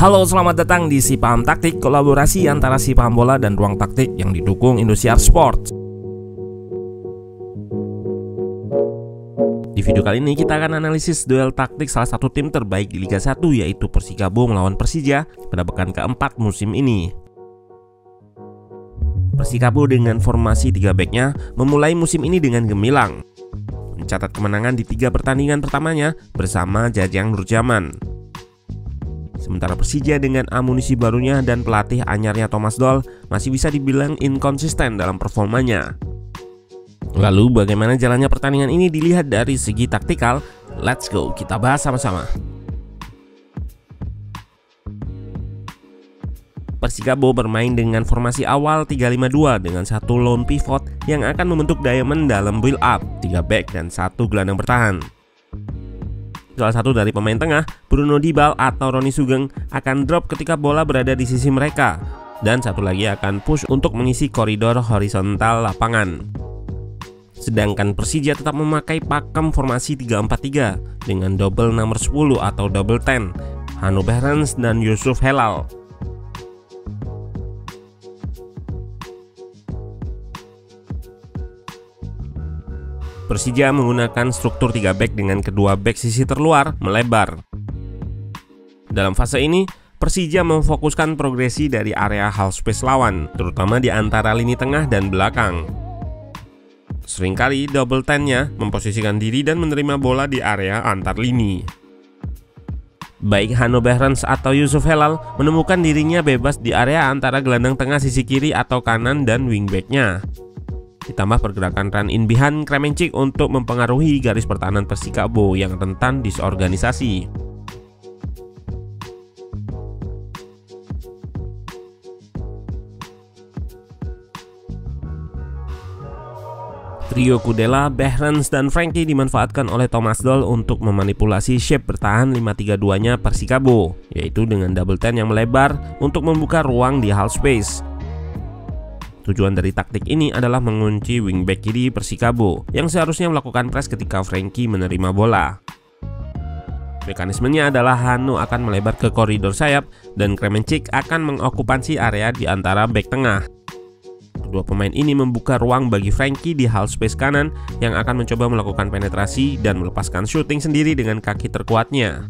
Halo, selamat datang di Si Paham Taktik, kolaborasi antara Si Paham Bola dan Ruang Taktik yang didukung Indosiar Sport. Di video kali ini kita akan analisis duel taktik salah satu tim terbaik di Liga 1, yaitu Persikabo melawan Persija pada pekan keempat musim ini. Persikabo dengan formasi 3 backnya memulai musim ini dengan gemilang, mencatat kemenangan di 3 pertandingan pertamanya bersama Jajang Nurjaman. Sementara Persija dengan amunisi barunya dan pelatih anyarnya Thomas Doll masih bisa dibilang inkonsisten dalam performanya. Lalu bagaimana jalannya pertandingan ini dilihat dari segi taktikal? Let's go, kita bahas sama-sama. Persikabo bermain dengan formasi awal 3-5-2 dengan satu lone pivot yang akan membentuk diamond dalam build up, 3 back dan 1 gelandang bertahan. Salah satu dari pemain tengah, Bruno Dibal atau Roni Sugeng, akan drop ketika bola berada di sisi mereka, dan satu lagi akan push untuk mengisi koridor horizontal lapangan. Sedangkan Persija tetap memakai pakem formasi 3-4-3 dengan double nomor 10 atau double 10, Hanno Behrens dan Yusuf Helal. Persija menggunakan struktur 3 back dengan kedua back sisi terluar melebar. Dalam fase ini, Persija memfokuskan progresi dari area half space lawan, terutama di antara lini tengah dan belakang. Seringkali double 10-nya memposisikan diri dan menerima bola di area antar lini. Baik Hanno Behrens atau Yusuf Helal menemukan dirinya bebas di area antara gelandang tengah sisi kiri atau kanan dan wingback-nya. Ditambah pergerakan run in behind Kremenchik untuk mempengaruhi garis pertahanan Persikabo yang rentan disorganisasi. Trio Kudela, Behrens, dan Frankie dimanfaatkan oleh Thomas Doll untuk memanipulasi shape bertahan 5-3-2-nya Persikabo, yaitu dengan double 10 yang melebar untuk membuka ruang di half space. Tujuan dari taktik ini adalah mengunci wingback kiri Persikabo yang seharusnya melakukan press ketika Frankie menerima bola. Mekanismenya adalah Hanno akan melebar ke koridor sayap dan Kremenchik akan mengokupansi area di antara back tengah. Kedua pemain ini membuka ruang bagi Frankie di half space kanan yang akan mencoba melakukan penetrasi dan melepaskan shooting sendiri dengan kaki terkuatnya.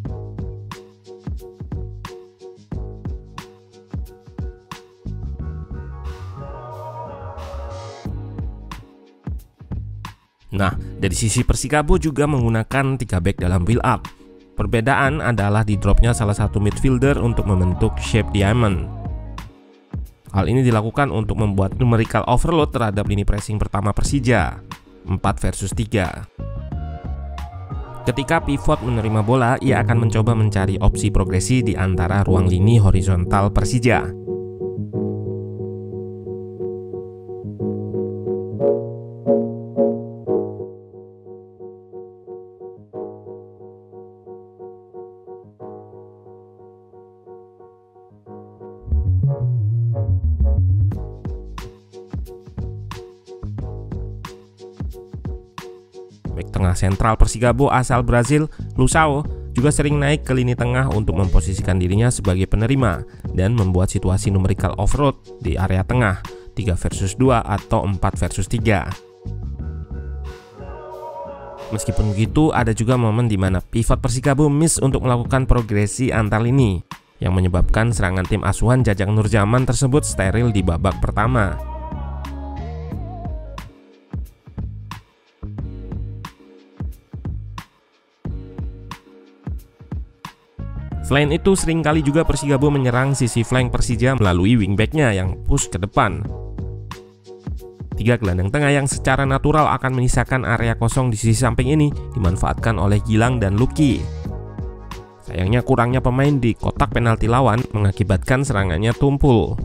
Nah, dari sisi Persikabo juga menggunakan 3 back dalam build up. Perbedaan adalah di dropnya salah satu midfielder untuk membentuk shape diamond. Hal ini dilakukan untuk membuat numerical overload terhadap lini pressing pertama Persija, 4 versus 3. Ketika pivot menerima bola, ia akan mencoba mencari opsi progresi di antara ruang lini horizontal Persija. Bek tengah sentral Persikabo asal Brazil, Lusao, juga sering naik ke lini tengah untuk memposisikan dirinya sebagai penerima dan membuat situasi numerical overload di area tengah 3 versus 2 atau 4 versus 3. Meskipun begitu, ada juga momen di mana pivot Persikabo miss untuk melakukan progresi antar lini yang menyebabkan serangan tim asuhan Jajang Nurjaman tersebut steril di babak pertama. Selain itu, seringkali juga Persikabo menyerang sisi flank Persija melalui wingback-nya yang push ke depan. 3 gelandang tengah yang secara natural akan menyisakan area kosong di sisi samping ini dimanfaatkan oleh Gilang dan Lucky. Sayangnya kurangnya pemain di kotak penalti lawan mengakibatkan serangannya tumpul.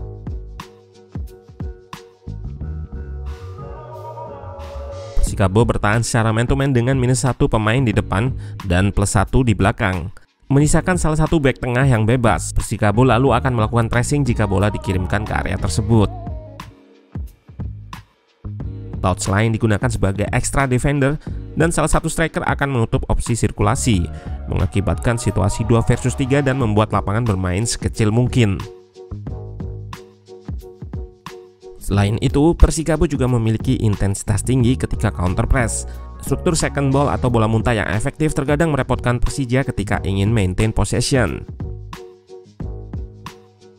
Persikabo bertahan secara man-to-man dengan -1 pemain di depan dan +1 di belakang, menyisakan salah satu back tengah yang bebas. Persikabo lalu akan melakukan pressing jika bola dikirimkan ke area tersebut. Touchline digunakan sebagai extra defender dan salah satu striker akan menutup opsi sirkulasi, mengakibatkan situasi 2 versus 3 dan membuat lapangan bermain sekecil mungkin. Selain itu, Persikabo juga memiliki intensitas tinggi ketika counter press. Struktur second ball atau bola muntah yang efektif terkadang merepotkan Persija ketika ingin maintain possession.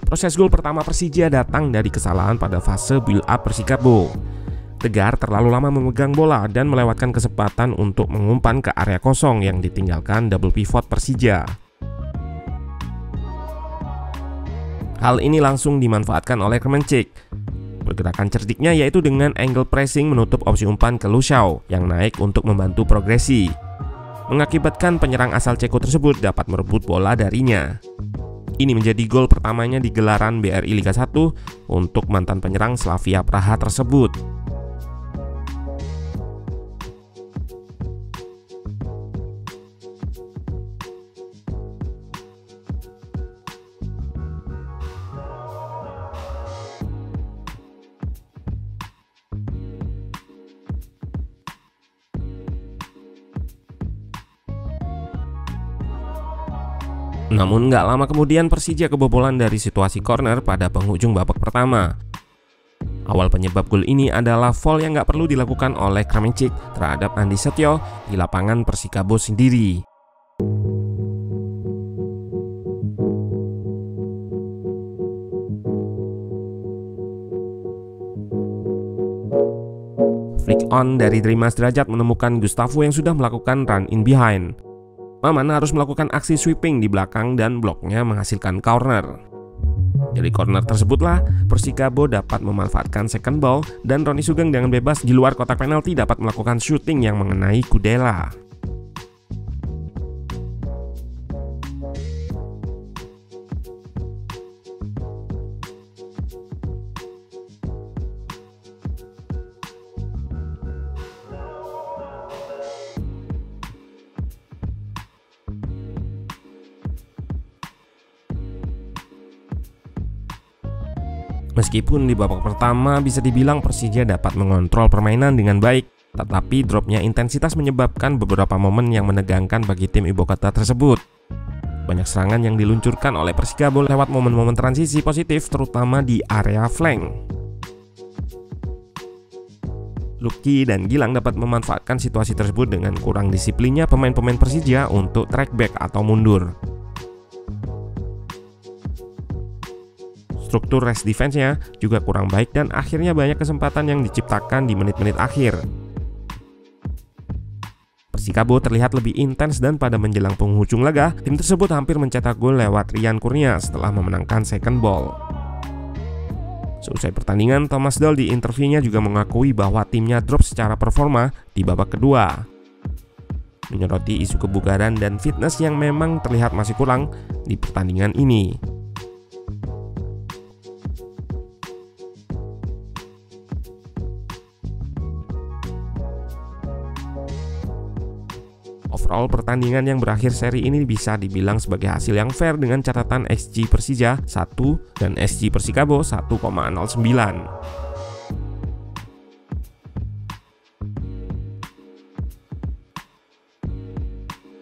Proses gol pertama Persija datang dari kesalahan pada fase build up Persikabo. Tegar terlalu lama memegang bola dan melewatkan kesempatan untuk mengumpan ke area kosong yang ditinggalkan double pivot Persija. Hal ini langsung dimanfaatkan oleh Kremencik. Pergerakan cerdiknya yaitu dengan angle pressing menutup opsi umpan ke Lushao yang naik untuk membantu progresi, mengakibatkan penyerang asal Ceko tersebut dapat merebut bola darinya. Ini menjadi gol pertamanya di gelaran BRI Liga 1 untuk mantan penyerang Slavia Praha tersebut. Namun nggak lama kemudian Persija kebobolan dari situasi corner pada penghujung babak pertama. Awal penyebab gol ini adalah foul yang nggak perlu dilakukan oleh Kremencik terhadap Andi Setio di lapangan Persikabo sendiri. Flick on dari Dimas Derajat menemukan Gustavo yang sudah melakukan run in behind. Maman harus melakukan aksi sweeping di belakang dan bloknya menghasilkan corner. Dari corner tersebutlah Persikabo dapat memanfaatkan second ball dan Roni Sugeng dengan bebas di luar kotak penalti dapat melakukan shooting yang mengenai Kudela. Meskipun di babak pertama bisa dibilang Persija dapat mengontrol permainan dengan baik, tetapi dropnya intensitas menyebabkan beberapa momen yang menegangkan bagi tim ibukota tersebut. Banyak serangan yang diluncurkan oleh Persikabo lewat momen-momen transisi positif terutama di area flank. Lucky dan Gilang dapat memanfaatkan situasi tersebut dengan kurang disiplinnya pemain-pemain Persija untuk track back atau mundur. Struktur rest defense-nya juga kurang baik dan akhirnya banyak kesempatan yang diciptakan di menit-menit akhir. Persikabo terlihat lebih intens dan pada menjelang penghujung laga, tim tersebut hampir mencetak gol lewat Rian Kurnia setelah memenangkan second ball. Seusai pertandingan, Thomas Doll di interviewnya juga mengakui bahwa timnya drop secara performa di babak kedua. Menyoroti isu kebugaran dan fitness yang memang terlihat masih kurang di pertandingan ini. Overall pertandingan yang berakhir seri ini bisa dibilang sebagai hasil yang fair dengan catatan XG Persija 1 dan XG Persikabo 1,09.